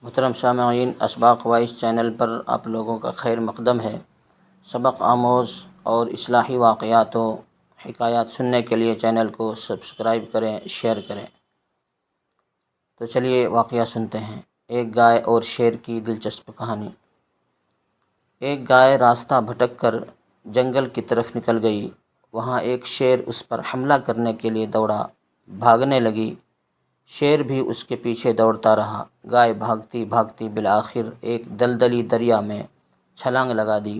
محترم سامعین، اسباق وائس چینل پر آپ لوگوں کا خیر مقدم ہے۔ سبق آموز اور اصلاحی واقعات و حکایات سننے کے لیے چینل کو سبسکرائب کریں، شیئر کریں۔ تو چلیے واقعہ سنتے ہیں۔ ایک گائے اور شیر کی دلچسپ کہانی۔ ایک گائے راستہ بھٹک کر جنگل کی طرف نکل گئی۔ وہاں ایک شیر اس پر حملہ کرنے کے لیے دوڑا، بھاگنے لگی۔ شیر بھی اس کے پیچھے دوڑتا رہا۔ گائے بھاگتی بھاگتی بالآخر ایک دلدلی دریا میں چھلانگ لگا دی۔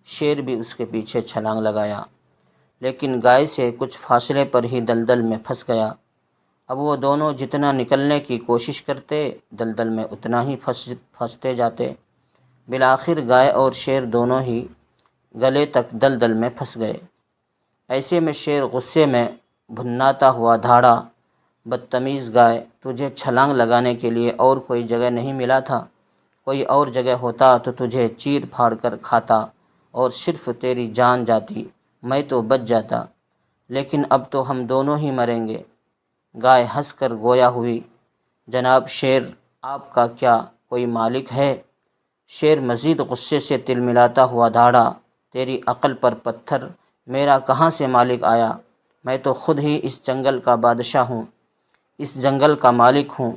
شیر بھی اس کے پیچھے چھلانگ لگایا، لیکن گائے سے کچھ فاصلے پر ہی دلدل میں پھنس گیا۔ اب وہ دونوں جتنا نکلنے کی کوشش کرتے، دلدل میں اتنا ہی پھنستے جاتے۔ بالآخر گائے اور شیر دونوں ہی گلے تک دلدل میں پھنس گئے۔ ایسے میں شیر غصے میں بھناتا ہوا دھاڑا، بدتمیز گائے، تجھے چھلانگ لگانے کے لیے اور کوئی جگہ نہیں ملا تھا؟ کوئی اور جگہ ہوتا تو تجھے چیر پھاڑ کر کھاتا اور صرف تیری جان جاتی، میں تو بچ جاتا، لیکن اب تو ہم دونوں ہی مریں گے۔ گائے ہنس کر گویا ہوئی، جناب شیر، آپ کا کیا کوئی مالک ہے؟ شیر مزید غصے سے تلملاتا ہوا دھاڑا، تیری عقل پر پتھر، میرا کہاں سے مالک آیا؟ میں تو خود ہی اس جنگل کا بادشاہ ہوں، اس جنگل کا مالک ہوں۔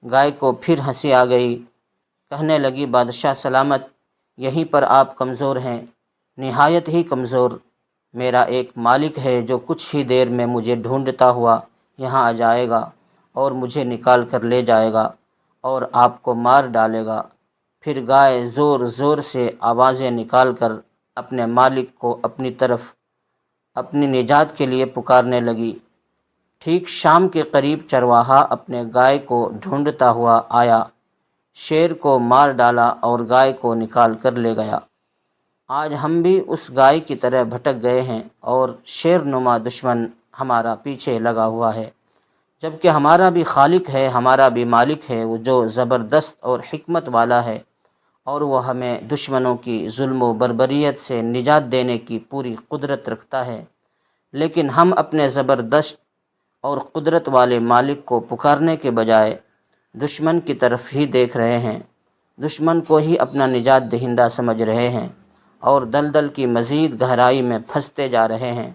گائے کو پھر ہنسی آ گئی، کہنے لگی، بادشاہ سلامت، یہیں پر آپ کمزور ہیں، نہایت ہی کمزور۔ میرا ایک مالک ہے جو کچھ ہی دیر میں مجھے ڈھونڈتا ہوا یہاں آ جائے گا اور مجھے نکال کر لے جائے گا اور آپ کو مار ڈالے گا۔ پھر گائے زور زور سے آوازیں نکال کر اپنے مالک کو اپنی طرف اپنی نجات کے لیے پکارنے لگی۔ ٹھیک شام کے قریب چرواہا اپنے گائے کو ڈھونڈتا ہوا آیا، شیر کو مار ڈالا اور گائے کو نکال کر لے گیا۔ آج ہم بھی اس گائے کی طرح بھٹک گئے ہیں اور شیر نما دشمن ہمارا پیچھے لگا ہوا ہے، جبکہ ہمارا بھی خالق ہے، ہمارا بھی مالک ہے، وہ جو زبردست اور حکمت والا ہے، اور وہ ہمیں دشمنوں کی ظلم و بربریت سے نجات دینے کی پوری قدرت رکھتا ہے، لیکن ہم اپنے زبردست اور قدرت والے مالک کو پکارنے کے بجائے دشمن کی طرف ہی دیکھ رہے ہیں، دشمن کو ہی اپنا نجات دہندہ سمجھ رہے ہیں اور دلدل کی مزید گہرائی میں پھنستے جا رہے ہیں،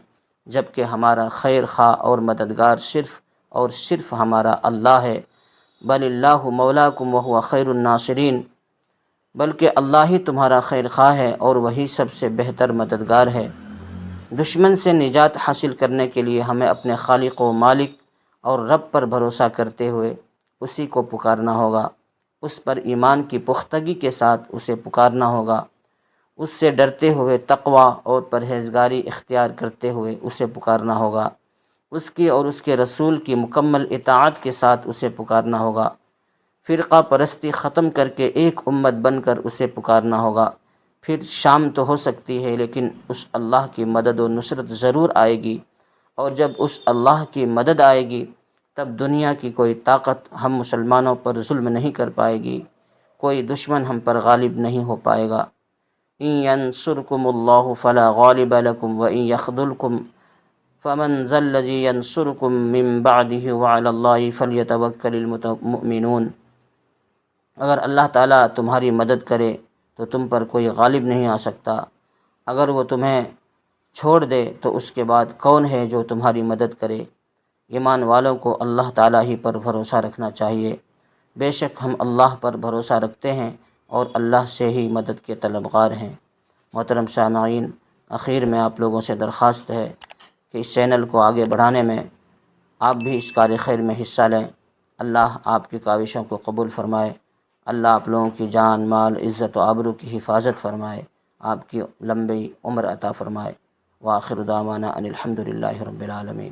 جبکہ ہمارا خیر خواہ اور مددگار صرف اور صرف ہمارا اللہ ہے۔ بل اللہ مولاکم وہو خیر الناصرین، بلکہ اللہ ہی تمہارا خیر خواہ ہے اور وہی سب سے بہتر مددگار ہے۔ دشمن سے نجات حاصل کرنے کے لیے ہمیں اپنے خالق و مالک اور رب پر بھروسہ کرتے ہوئے اسی کو پکارنا ہوگا، اس پر ایمان کی پختگی کے ساتھ اسے پکارنا ہوگا، اس سے ڈرتے ہوئے تقوی اور پرہیزگاری اختیار کرتے ہوئے اسے پکارنا ہوگا، اس کی اور اس کے رسول کی مکمل اطاعت کے ساتھ اسے پکارنا ہوگا، فرقہ پرستی ختم کر کے ایک امت بن کر اسے پکارنا ہوگا۔ پھر شام تو ہو سکتی ہے، لیکن اس اللہ کی مدد و نصرت ضرور آئے گی، اور جب اس اللہ کی مدد آئے گی تب دنیا کی کوئی طاقت ہم مسلمانوں پر ظلم نہیں کر پائے گی، کوئی دشمن ہم پر غالب نہیں ہو پائے گا۔ ان ینصرکم اللہ فلا غالب لکم وان یخذلکم فمن ذا الذی ینصرکم من بعدہ وعلی اللہ فلیتوکل المؤمنون۔ اگر اللہ تعالیٰ تمہاری مدد کرے تو تم پر کوئی غالب نہیں آ سکتا، اگر وہ تمہیں چھوڑ دے تو اس کے بعد کون ہے جو تمہاری مدد کرے؟ ایمان والوں کو اللہ تعالیٰ ہی پر بھروسہ رکھنا چاہیے۔ بے شک ہم اللہ پر بھروسہ رکھتے ہیں اور اللہ سے ہی مدد کے طلبگار ہیں۔ محترم سامعین، اخیر میں آپ لوگوں سے درخواست ہے کہ اس چینل کو آگے بڑھانے میں آپ بھی اس کار خیر میں حصہ لیں۔ اللہ آپ کی کاوشوں کو قبول فرمائے، اللہ آپ لوگوں کی جان، مال، عزت و آبرو کی حفاظت فرمائے، آپ کی لمبی عمر عطا فرمائے۔ وآخر دعوانا ان الحمد للہ رب العالمین۔